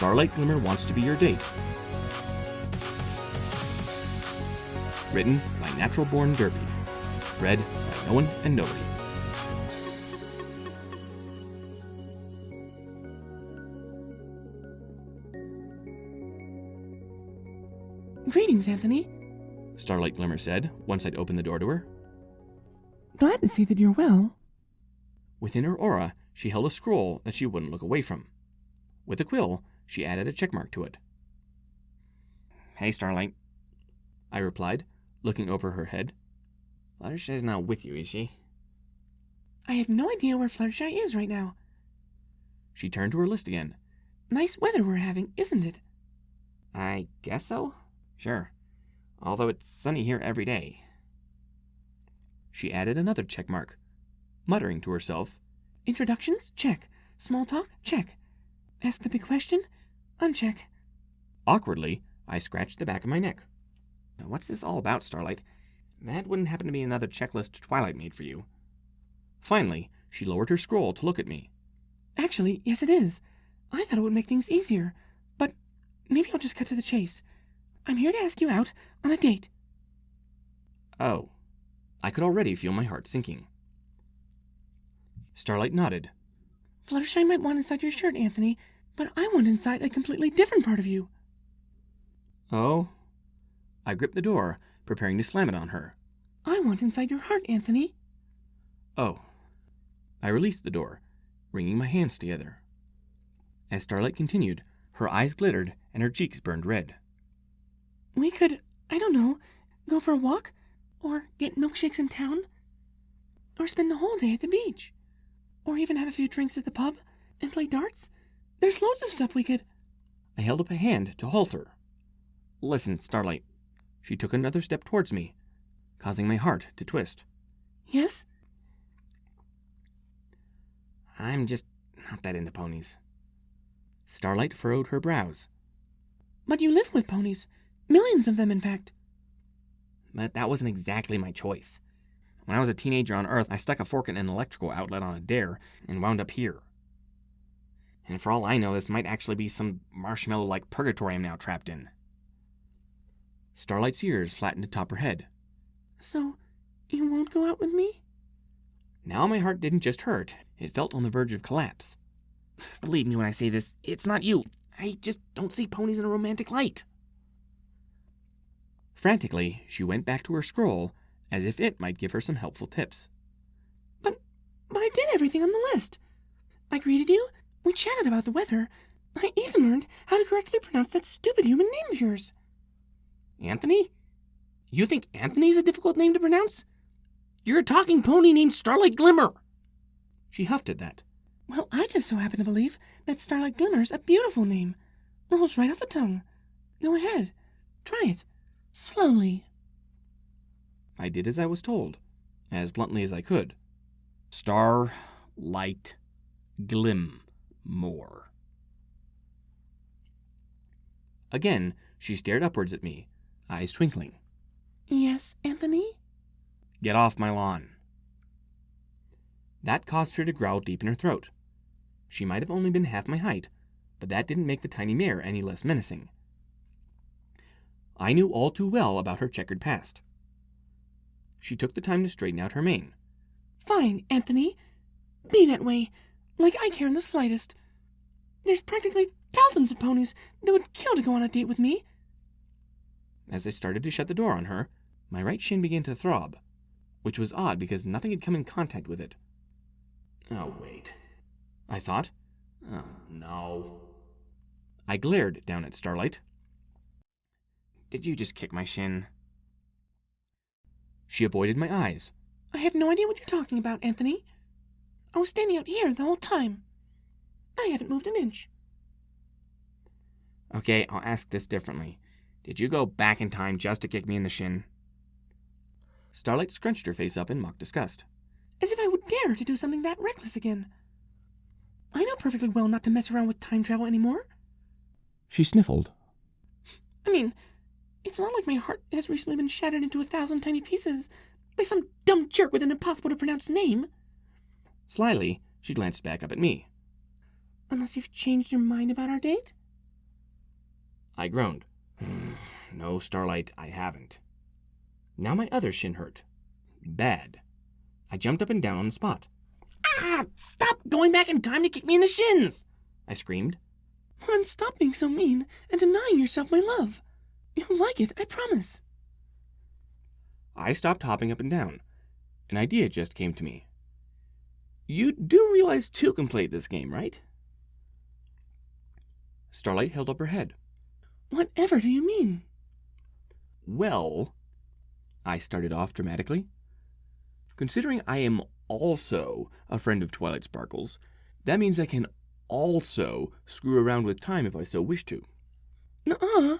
Starlight Glimmer Wants to Be Your Date. Written by Natural Born Derpy. Read by No One and Nobody. Greetings, Anthony. Starlight Glimmer said, once I'd opened the door to her. Glad to see that you're well. Within her aura, she held a scroll that she wouldn't look away from. With a quill, she added a checkmark to it. "Hey, Starlight," I replied, looking over her head. "Fluttershy's not with you, is she?" I have no idea where Fluttershy is right now. She turned to her list again. Nice weather we're having, isn't it? "I guess so. Sure. Although it's sunny here every day." She added another checkmark, muttering to herself. Introductions? Check. Small talk? Check. Ask the big question? Uncheck. Awkwardly, I scratched the back of my neck. "What's this all about, Starlight? That wouldn't happen to be another checklist Twilight made for you." Finally, she lowered her scroll to look at me. Actually, yes it is. I thought it would make things easier, but maybe I'll just cut to the chase. I'm here to ask you out on a date. Oh. I could already feel my heart sinking. Starlight nodded. Fluttershy might want inside your shirt, Anthony, but I want inside a completely different part of you. Oh? I gripped the door, preparing to slam it on her. I want inside your heart, Anthony. Oh. I released the door, wringing my hands together. As Starlight continued, her eyes glittered and her cheeks burned red. We could, I don't know, go for a walk, or get milkshakes in town, or spend the whole day at the beach, or even have a few drinks at the pub and play darts. There's loads of stuff we could... I held up a hand to halt her. "Listen, Starlight." She took another step towards me, causing my heart to twist. Yes? "I'm just not that into ponies." Starlight furrowed her brows. But you live with ponies. Millions of them, in fact. But that wasn't exactly my choice. When I was a teenager on Earth, I stuck a fork in an electrical outlet on a dare and wound up here. And for all I know, this might actually be some marshmallow-like purgatory I'm now trapped in. Starlight's ears flattened atop her head. So, you won't go out with me? Now my heart didn't just hurt, it felt on the verge of collapse. Believe me when I say this, it's not you. I just don't see ponies in a romantic light. Frantically, she went back to her scroll, as if it might give her some helpful tips. But I did everything on the list. I greeted you, we chatted about the weather, I even learned how to correctly pronounce that stupid human name of yours. Anthony? You think Anthony's a difficult name to pronounce? You're a talking pony named Starlight Glimmer. She huffed at that. Well, I just so happen to believe that Starlight Glimmer's a beautiful name. Rolls right off the tongue. Go ahead. Try it. Slowly. I did as I was told, as bluntly as I could. Starlight Glimmer. Again, she stared upwards at me, eyes twinkling. Yes, Anthony? Get off my lawn. That caused her to growl deep in her throat. She might have only been half my height, but that didn't make the tiny mare any less menacing. I knew all too well about her checkered past. She took the time to straighten out her mane. Fine, Anthony. Be that way, like I care in the slightest. There's practically thousands of ponies that would kill to go on a date with me. As I started to shut the door on her, my right shin began to throb, which was odd because nothing had come in contact with it. Oh, wait, I thought. Oh, no. I glared down at Starlight. Did you just kick my shin? She avoided my eyes. I have no idea what you're talking about, Anthony. I was standing out here the whole time. I haven't moved an inch. Okay, I'll ask this differently. Did you go back in time just to kick me in the shin? Starlight scrunched her face up in mock disgust. As if I would dare to do something that reckless again. I know perfectly well not to mess around with time travel anymore. She sniffled. I mean, it's not like my heart has recently been shattered into 1,000 tiny pieces by some dumb jerk with an impossible-to-pronounce name. Slyly, she glanced back up at me. Unless you've changed your mind about our date? I groaned. No, Starlight, I haven't. Now my other shin hurt. Bad. I jumped up and down on the spot. Ah! Stop going back in time to kick me in the shins! I screamed. Hon, stop being so mean and denying yourself my love. You'll like it, I promise. I stopped hopping up and down. An idea just came to me. You do realize 2 can play this game, right? Starlight held up her head. Whatever do you mean? Well, I started off dramatically. Considering I am also a friend of Twilight Sparkle's, that means I can also screw around with time if I so wish to. Nuh-uh.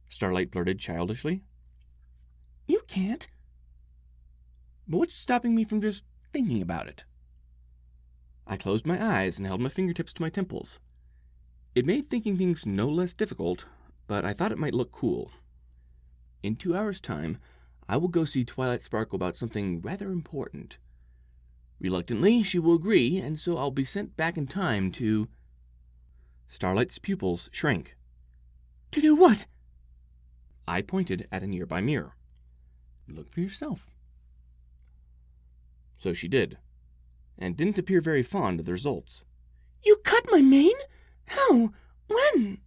Starlight blurted childishly. You can't. But what's stopping me from just thinking about it? I closed my eyes and held my fingertips to my temples. It made thinking things no less difficult, but I thought it might look cool. In 2 hours' time, I will go see Twilight Sparkle about something rather important. Reluctantly, she will agree, and so I'll be sent back in time to... Starlight's pupils shrank. To do what? I pointed at a nearby mirror. Look for yourself. So she did, and didn't appear very fond of the results. You cut my mane? How? When?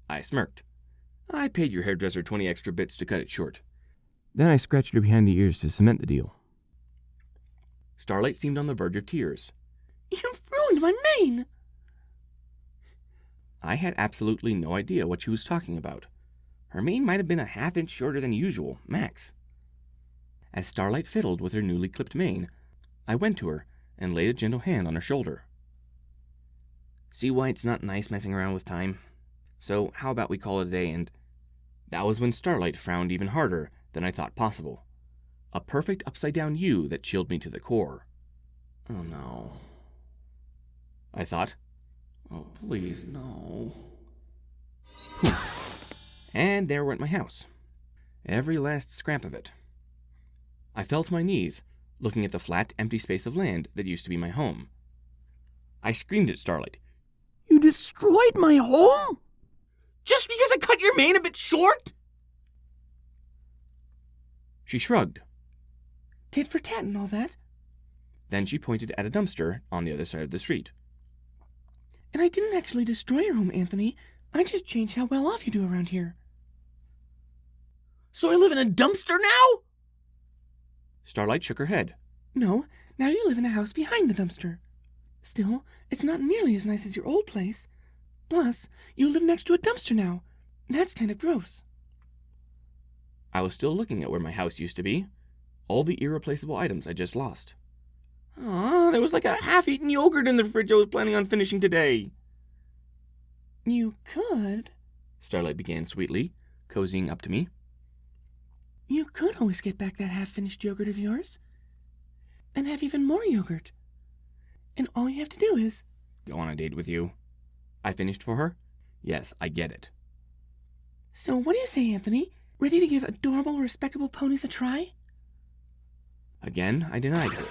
I smirked. I paid your hairdresser 20 extra bits to cut it short. Then I scratched her behind the ears to cement the deal. Starlight seemed on the verge of tears. You've ruined my mane! I had absolutely no idea what she was talking about. Her mane might have been a half-inch shorter than usual, max. As Starlight fiddled with her newly clipped mane, I went to her and laid a gentle hand on her shoulder. See why it's not nice messing around with time? So how about we call it a day and... That was when Starlight frowned even harder than I thought possible. A perfect upside-down U that chilled me to the core. Oh no. I thought. Oh, please, no. Poof. And there went my house. Every last scrap of it. I fell to my knees, looking at the flat, empty space of land that used to be my home. I screamed at Starlight. You destroyed my home? Just because I cut your mane a bit short? She shrugged. Tit for tat and all that. Then she pointed at a dumpster on the other side of the street. And I didn't actually destroy your home, Anthony. I just changed how well off you do around here. So I live in a dumpster now? Starlight shook her head. No, now you live in a house behind the dumpster. Still, it's not nearly as nice as your old place. Plus, you live next to a dumpster now. That's kind of gross. I was still looking at where my house used to be. All the irreplaceable items I just lost. Aw, there was like a half-eaten yogurt in the fridge I was planning on finishing today. You could, Starlight began sweetly, cozying up to me. You could always get back that half-finished yogurt of yours. And have even more yogurt. And all you have to do is... Go on a date with you. I finished for her. Yes, I get it. So what do you say, Anthony? Ready to give adorable, respectable ponies a try? Again, I denied her.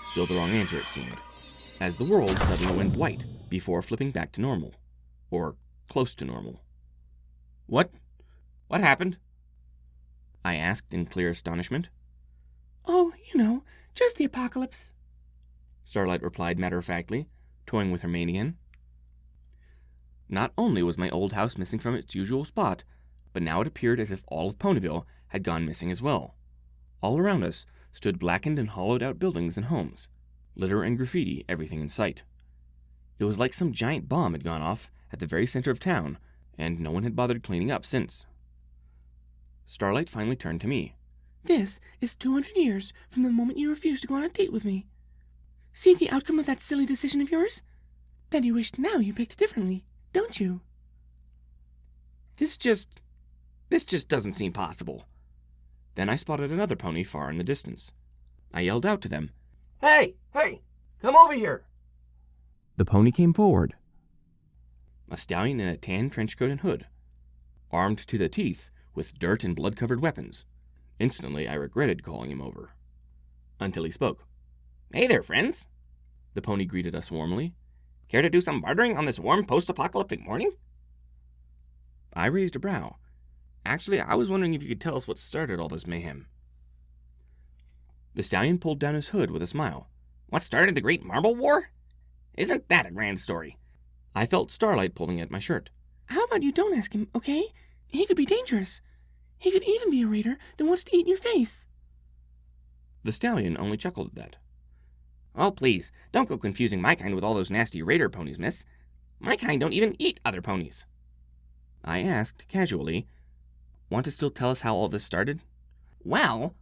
Still the wrong answer, it seemed. As the world suddenly went white before flipping back to normal. Or close to normal. What happened? I asked in clear astonishment. Oh, you know, just the apocalypse. Starlight replied matter-of-factly, toying with her mane again. Not only was my old house missing from its usual spot, but now it appeared as if all of Ponyville had gone missing as well. All around us stood blackened and hollowed-out buildings and homes, litter and graffiti everything in sight. It was like some giant bomb had gone off at the very center of town, and no one had bothered cleaning up since. Starlight finally turned to me. This is 200 years from the moment you refused to go on a date with me. See the outcome of that silly decision of yours? Bet you wish now you picked differently, don't you? This just doesn't seem possible. Then I spotted another pony far in the distance. I yelled out to them. Hey, come over here. The pony came forward. A stallion in a tan trenchcoat and hood, armed to the teeth with dirt and blood-covered weapons. Instantly, I regretted calling him over. Until he spoke. Hey there, friends. The pony greeted us warmly. Care to do some bartering on this warm post-apocalyptic morning? I raised a brow. Actually, I was wondering if you could tell us what started all this mayhem. The stallion pulled down his hood with a smile. What started the Great Marble War? Isn't that a grand story? I felt Starlight pulling at my shirt. How about you don't ask him, okay? He could be dangerous. He could even be a raider that wants to eat your face. The stallion only chuckled at that. Oh, please, don't go confusing my kind with all those nasty raider ponies, miss. My kind don't even eat other ponies. I asked, casually, want to still tell us how all this started? Well,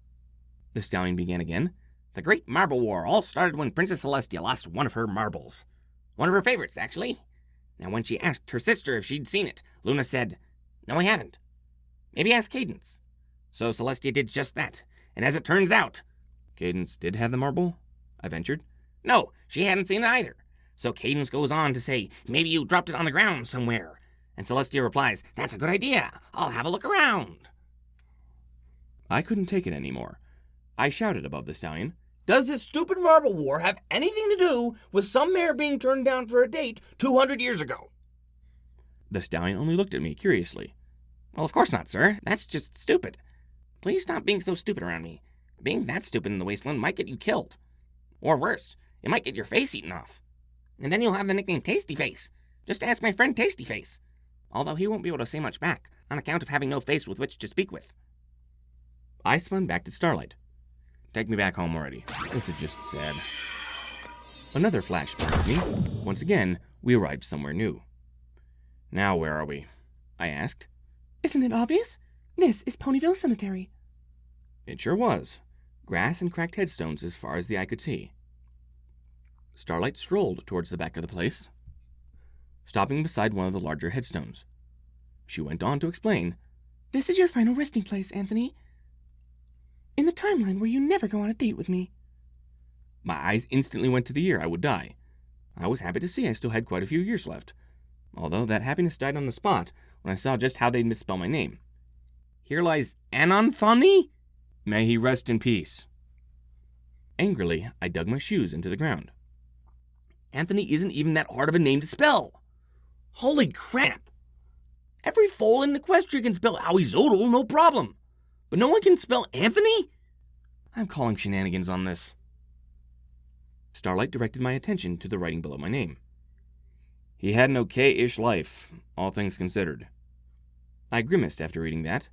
the stallion began again. The Great Marble War all started when Princess Celestia lost one of her marbles. One of her favorites, actually. And when she asked her sister if she'd seen it, Luna said, "No, I haven't. Maybe ask Cadence." So Celestia did just that, and as it turns out... Cadence did have the marble? I ventured. No, she hadn't seen it either. So Cadence goes on to say, "Maybe you dropped it on the ground somewhere." And Celestia replies, "That's a good idea. I'll have a look around." I couldn't take it anymore. I shouted above the stallion. Does this stupid marble war have anything to do with some mare being turned down for a date 200 years ago? The stallion only looked at me curiously. Well, of course not, sir. That's just stupid. Please stop being so stupid around me. Being that stupid in the wasteland might get you killed. Or worse, it might get your face eaten off. And then you'll have the nickname Tasty Face. Just ask my friend Tasty Face. Although he won't be able to say much back, on account of having no face with which to speak with. I spun back to Starlight. Take me back home already. This is just sad. Another flash sparked me. Once again, we arrived somewhere new. Now where are we? I asked. Isn't it obvious? This is Ponyville Cemetery. It sure was. Grass and cracked headstones as far as the eye could see. Starlight strolled towards the back of the place, stopping beside one of the larger headstones. She went on to explain. This is your final resting place, Anthony. In the timeline where you never go on a date with me. My eyes instantly went to the year I would die. I was happy to see I still had quite a few years left, although that happiness died on the spot when I saw just how they'd misspell my name. Here lies Anonphony? May he rest in peace. Angrily, I dug my shoes into the ground. Anthony isn't even that hard of a name to spell. Holy crap! Every foal in Equestria can spell Owizodle, no problem. But no one can spell Anthony? I'm calling shenanigans on this. Starlight directed my attention to the writing below my name. He had an okay-ish life, all things considered. I grimaced after reading that.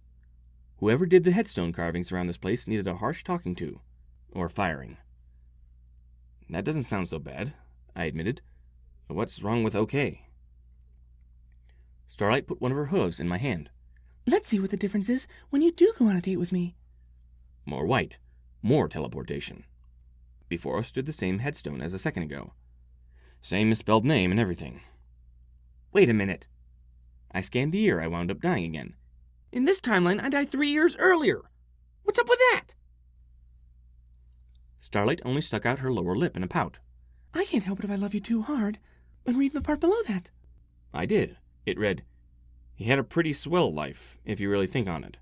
Whoever did the headstone carvings around this place needed a harsh talking to, or firing. That doesn't sound so bad, I admitted. What's wrong with okay? Starlight put one of her hooves in my hand. Let's see what the difference is when you do go on a date with me. More white, more teleportation. Before us stood the same headstone as a second ago. Same misspelled name and everything. Wait a minute. I scanned the year I wound up dying again. In this timeline, I died 3 years earlier. What's up with that? Starlight only stuck out her lower lip in a pout. I can't help it if I love you too hard. And read the part below that. I did. It read, he had a pretty swell life, if you really think on it.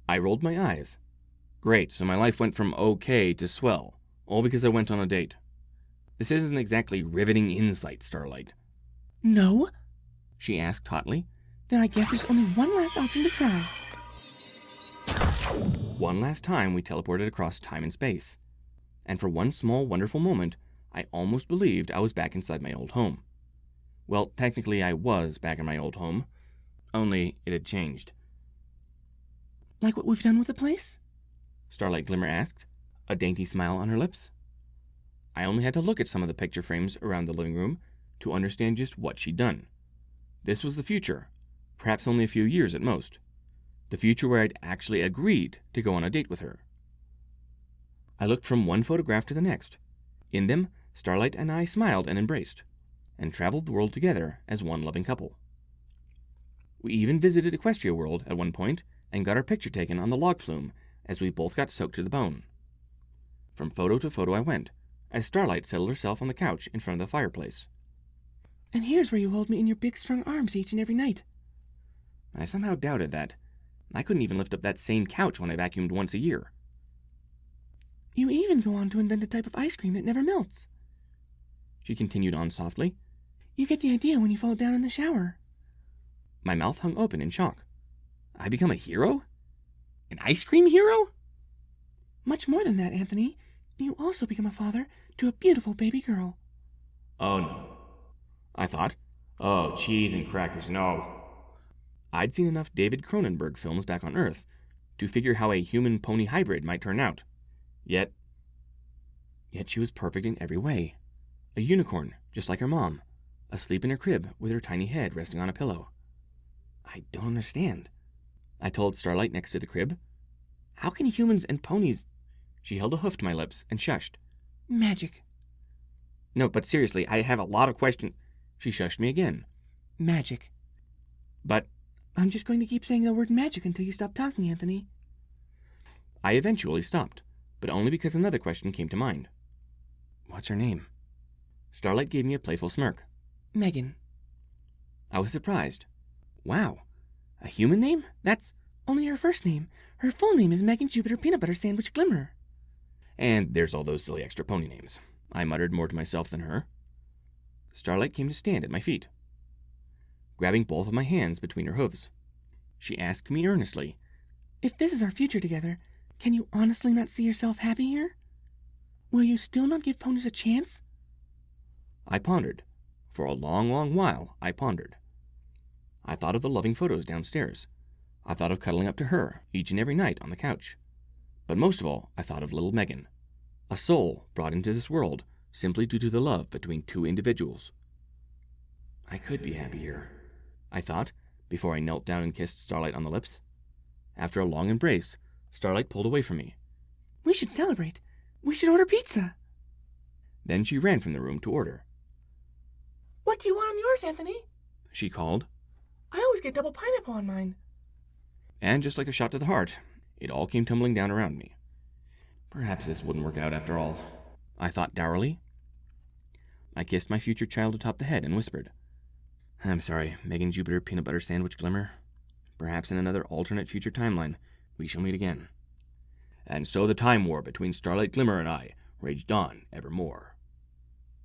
I rolled my eyes. Great, so my life went from okay to swell, all because I went on a date. This isn't exactly riveting insight, Starlight. No? She asked hotly. Then I guess there's only one last option to try. One last time we teleported across time and space. And for one small, wonderful moment, I almost believed I was back inside my old home. Well, technically I was back in my old home, only it had changed. Like what we've done with the place? Starlight Glimmer asked, a dainty smile on her lips. I only had to look at some of the picture frames around the living room to understand just what she'd done. This was the future, perhaps only a few years at most. The future where I'd actually agreed to go on a date with her. I looked from one photograph to the next. In them, Starlight and I smiled and embraced, and traveled the world together as one loving couple. We even visited Equestria World at one point and got our picture taken on the log flume as we both got soaked to the bone. From photo to photo I went, as Starlight settled herself on the couch in front of the fireplace. And here's where you hold me in your big, strong arms each and every night. I somehow doubted that. I couldn't even lift up that same couch when I vacuumed once a year. You even go on to invent a type of ice cream that never melts. She continued on softly. You get the idea when you fall down in the shower. My mouth hung open in shock. I become a hero? An ice cream hero? Much more than that, Anthony. You also become a father to a beautiful baby girl. Oh no. I thought. Oh, cheese and crackers, no. I'd seen enough David Cronenberg films back on Earth to figure how a human-pony hybrid might turn out. Yet she was perfect in every way. A unicorn, just like her mom, asleep in her crib with her tiny head resting on a pillow. I don't understand. I told Starlight next to the crib. How can humans and ponies... She held a hoof to my lips and shushed. Magic. No, but seriously, I have a lot of questions. She shushed me again. Magic. But... I'm just going to keep saying the word magic until you stop talking, Anthony. I eventually stopped, but only because another question came to mind. What's her name? Starlight gave me a playful smirk. Megan. I was surprised. Wow. A human name? That's... Only her first name. Her full name is Megan Jupiter Peanut Butter Sandwich Glimmer. And there's all those silly extra pony names. I muttered more to myself than her. Starlight came to stand at my feet, grabbing both of my hands between her hooves. She asked me earnestly, If this is our future together, can you honestly not see yourself happy here? Will you still not give ponies a chance? I pondered. For a long, long while, I pondered. I thought of the loving photos downstairs. I thought of cuddling up to her each and every night on the couch. But most of all, I thought of little Megan, a soul brought into this world simply due to the love between two individuals. I could be happy here, I thought, before I knelt down and kissed Starlight on the lips. After a long embrace, Starlight pulled away from me. We should celebrate. We should order pizza. Then she ran from the room to order. What do you want on yours, Anthony? She called. I always get double pineapple on mine. And just like a shot to the heart, it all came tumbling down around me. Perhaps this wouldn't work out after all, I thought dourly. I kissed my future child atop the head and whispered, I'm sorry, Megan Jupiter Peanut Butter Sandwich Glimmer. Perhaps in another alternate future timeline, we shall meet again. And so the time war between Starlight Glimmer and I raged on evermore.